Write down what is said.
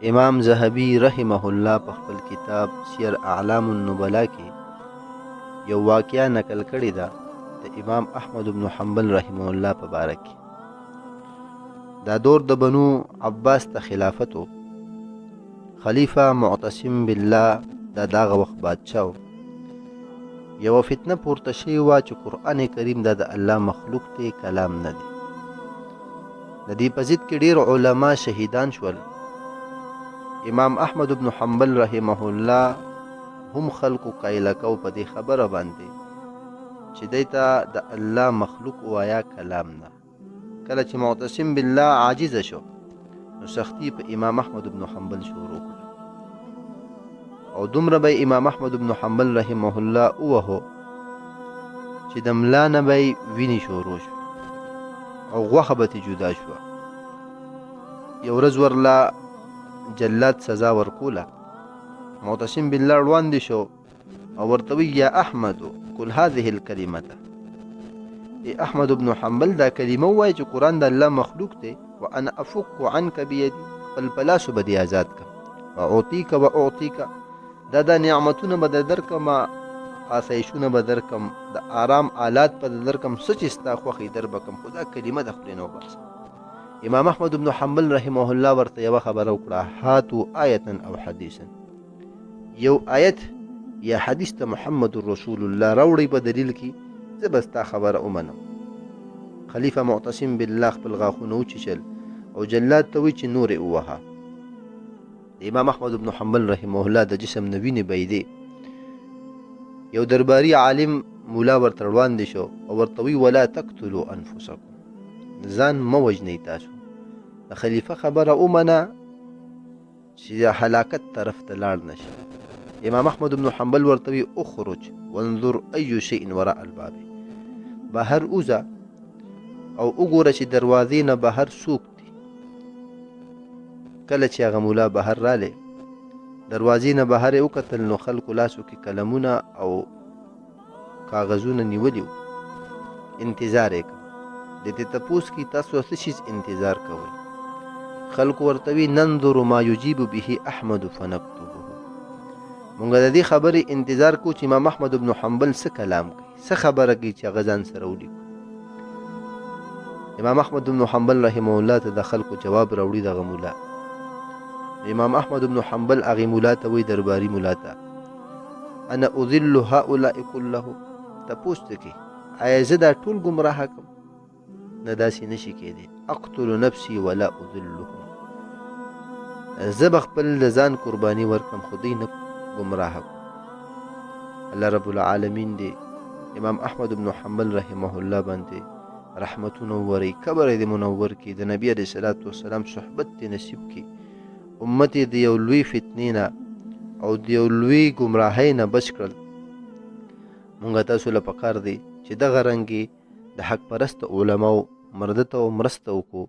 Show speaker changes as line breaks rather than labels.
امام ذهبی رحمه الله په خپل کتاب سیر اعلام النبلا کې یو واقعه نقل کړې ده د امام احمد بن حنبل رحمه الله په باره کې. دا دور د بنو عباس ته خلافت و. خلیفه معتصم بالله دا دغه وخت بادشاه و. یو فتنه پورته شوې وه چې قرآن کریم دا د الله مخلوق دی، کلام نه دی. د دې په ضد کې ډېر علما شهیدان شول. امام احمد بن حنبل رحمه الله هم خلقو قایله کو په دې خبره باندې چې دی ته د الله مخلوق وایا، کلام نه. کله چې معتصم بالله عاجز شو نو سختی په امام احمد بن حنبل شروع کړه او دومره به امام احمد بن حنبل رحمه الله ووهو چې د ملا نه به وینې شروع شو او غوښه به ترې جدا شوه. یو ورځ ورله جلاد سزا ورکوله. معتصم بالله وړاندې شو او ورته وی یا احمد قل هذه الکلمه، ای احمد بن حنبل دا کلمه وایي چې قرآن د الله مخلوق دی. وانا افك عنك بيدي، خپل په لاسو به دې آزاد کړم. واعطيك واعطيك، دا نعمتونه به درکم، آسایشونه به درکم، د آرام آلات به درکم، څه چې ستا خوښې در به کم، خو دا کلمه د خولې نه وباسه. امام احمد بن حنبل رحمه الله ورته یوه خبره وکړه، هاتو آیتا او حدیثا، یو آیت یا حدیث ته محمد رسول الله راوړی په دلیل کې، زه به ستا خبره ومنم. خلیفه معتصم بالله خپل غاښونه وچیچل او جلاد ته وی چې نور یې ووهه. د امام احمد بن حنبل رحمه الله د جسم نه وینې بهیدې. یو درباري عالم مولا ورته وړاندې شو او ورته وی ولا تقتلوا انفسکم، ځان مه وژنئ تاسو. د خلیفه خبره ومنه چې د هلاکت طرف ته لاړ نشي. امام احمد بن حنبل ورته وی اخرج وانظر ای شیء وراء الباب، بهر اوزه او وګوره چې دروازې نه بهر څوک دي. کله چې هغه مولا بهر رالی، دروازې نه بهر یې وکتل نو خلکو لاسو کې قلمونه او کاغذونه نیولي وو. انتظار یې کوي. د دې تپوس کې تاسو څه شي انتظار کوئ؟ خلکو ورته وی ننظر ما یجیب به احمد فنکتبه، مونږ د دې خبرې انتظار کوو چې امام احمد بن حنبل څه کلام کوي، څه خبره کوي چې هغه ځان سره ولیکو. امام احمد بن حنبل رحمه الله ته د خلکو جواب راوړي دغه مولا. امام احمد بن حنبل هغې مولا ته وی، درباري مولا ته، انا اذل هؤلاء كلهم، تپوس ته کوي آیا زه دا ټول ګمراه کړم؟ نه، داسې نشي کېدی. اقتل نفسي ولا اذلهم، زه به خپل د ځان قرباني ورکړم خو دوی نه ګمراه کړم. الله رب العالمین دی امام احمد بن حنبل رحمه الله باندې رحمتونه ووري، قبر دې منور کړي، د نبي علیه الصلاة والسلام صحبت دې نصیب کړي، امت یې د یو لوی فتنې نه او د یو لوی ګمراهۍ نه بچ کړل. مونږ تاسو له پکار دی چې دغه رنګې د حق پرست علماو مرده ته مرسته وکړو